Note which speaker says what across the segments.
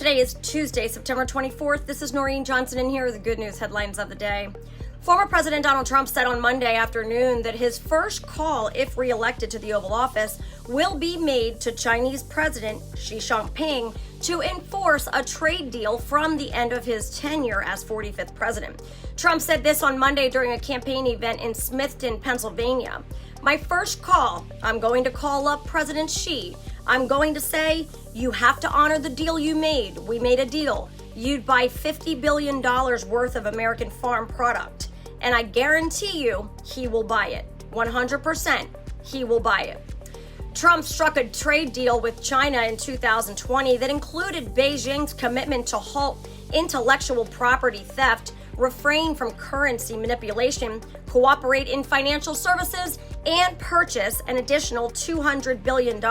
Speaker 1: Today is Tuesday, September 24th. This is Noreen Johnson, and here are the good news headlines of the day. Former President Donald Trump said on Monday afternoon that his first call, if reelected to the Oval Office, will be made to Chinese President Xi Jinping to enforce a trade deal from the end of his tenure as 45th president. Trump said this on Monday during a campaign event in Smithton, Pennsylvania. "My first call, I'm going to call up President Xi. I'm going to say, you have to honor the deal you made. We made a deal. You'd buy $50 billion worth of American farm product. And I guarantee you, he will buy it. 100%, he will buy it." Trump struck a trade deal with China in 2020 that included Beijing's commitment to halt intellectual property theft, refrain from currency manipulation, cooperate in financial services, and purchase an additional $200 billion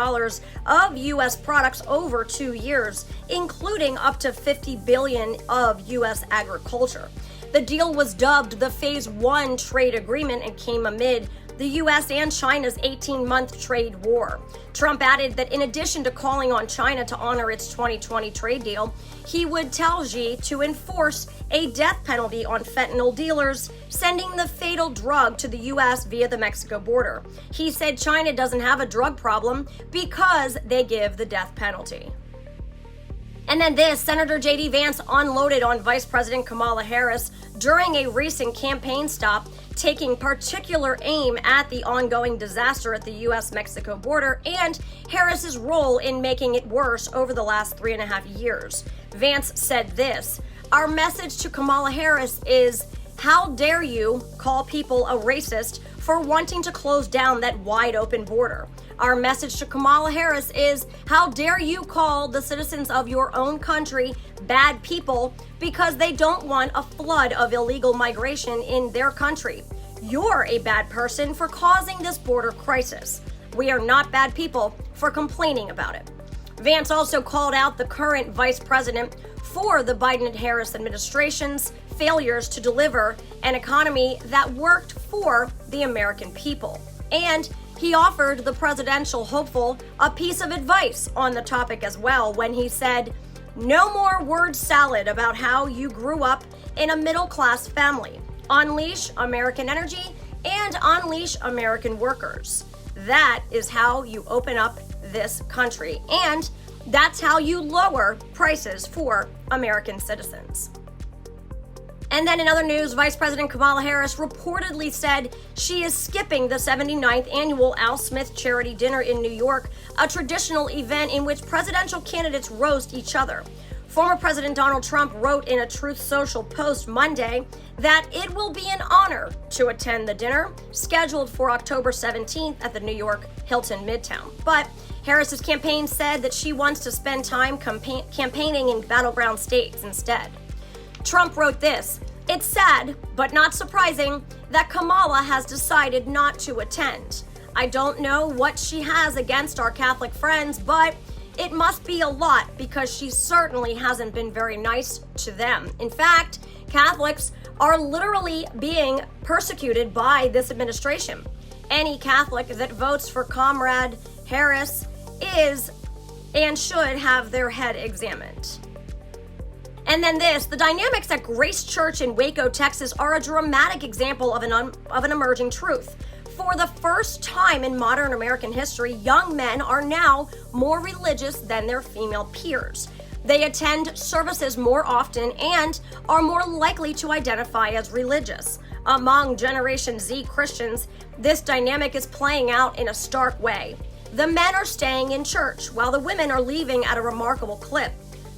Speaker 1: of U.S. products over 2 years, including up to $50 billion of U.S. agriculture. The deal was dubbed the Phase 1 trade agreement and came amid the U.S. and China's 18-month trade war. Trump added that in addition to calling on China to honor its 2020 trade deal, he would tell Xi to enforce a death penalty on fentanyl dealers sending the fatal drug to the U.S. via the Mexico border. He said China doesn't have a drug problem because they give the death penalty. And then this, Senator J.D. Vance unloaded on Vice President Kamala Harris during a recent campaign stop, taking particular aim at the ongoing disaster at the U.S.-Mexico border and Harris's role in making it worse over the last 3.5 years. Vance said this, "Our message to Kamala Harris is, how dare you call people a racist for wanting to close down that wide open border? Our message to Kamala Harris is, how dare you call the citizens of your own country bad people because they don't want a flood of illegal migration in their country. You're a bad person for causing this border crisis. We are not bad people for complaining about it." Vance also called out the current vice president for the Biden and Harris administration's failures to deliver an economy that worked for the American people. And he offered the presidential hopeful a piece of advice on the topic as well when he said, "No more word salad about how you grew up in a middle-class family. Unleash American energy and unleash American workers. That is how you open up this country, and that's how you lower prices for American citizens." And then in other news, Vice President Kamala Harris reportedly said she is skipping the 79th annual Al Smith Charity Dinner in New York, a traditional event in which presidential candidates roast each other. Former President Donald Trump wrote in a Truth Social post Monday that it will be an honor to attend the dinner, scheduled for October 17th at the New York Hilton Midtown. But Harris's campaign said that she wants to spend time campaigning in battleground states instead. Trump wrote this, "It's sad, but not surprising, that Kamala has decided not to attend. I don't know what she has against our Catholic friends, but it must be a lot because she certainly hasn't been very nice to them. In fact, Catholics are literally being persecuted by this administration. Any Catholic that votes for Comrade Harris is and should have their head examined." And then this, the dynamics at Grace Church in Waco, Texas are a dramatic example of an emerging truth. For the first time in modern American history, young men are now more religious than their female peers. They attend services more often and are more likely to identify as religious. Among Generation Z Christians, this dynamic is playing out in a stark way. The men are staying in church while the women are leaving at a remarkable clip.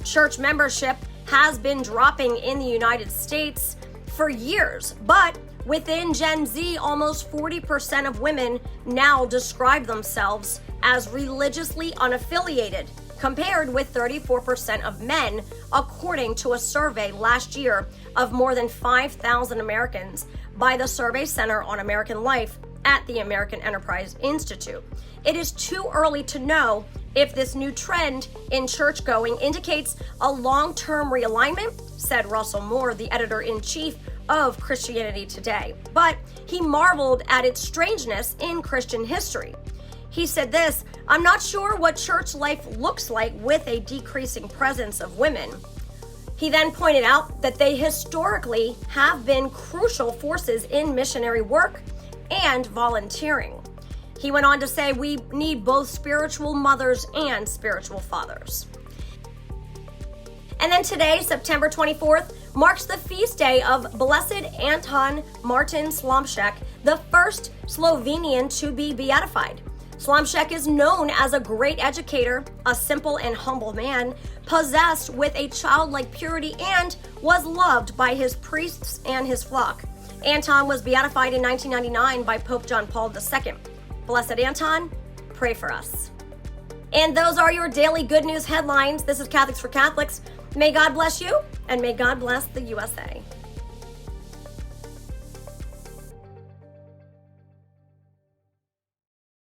Speaker 1: Church membership has been dropping in the United States for years, but within Gen Z, almost 40% of women now describe themselves as religiously unaffiliated, compared with 34% of men, according to a survey last year of more than 5,000 Americans by the Survey Center on American Life at the American Enterprise Institute. It is too early to know if this new trend in church-going indicates a long-term realignment, said Russell Moore, the editor-in-chief of Christianity Today. But he marveled at its strangeness in Christian history. He said this, I'm not sure what church life looks like with a decreasing presence of women. He then pointed out that they historically have been crucial forces in missionary work and volunteering. He went on to say we need both spiritual mothers and spiritual fathers. And then today, September 24th, marks the feast day of Blessed Anton Martin Slomšek, the first Slovenian to be beatified. Slomšek is known as a great educator, a simple and humble man, possessed with a childlike purity, and was loved by his priests and his flock. Anton was beatified in 1999 by Pope John Paul II. Blessed Anton, pray for us. And those are your daily good news headlines. This is Catholics for Catholics. May God bless you, and may God bless the USA.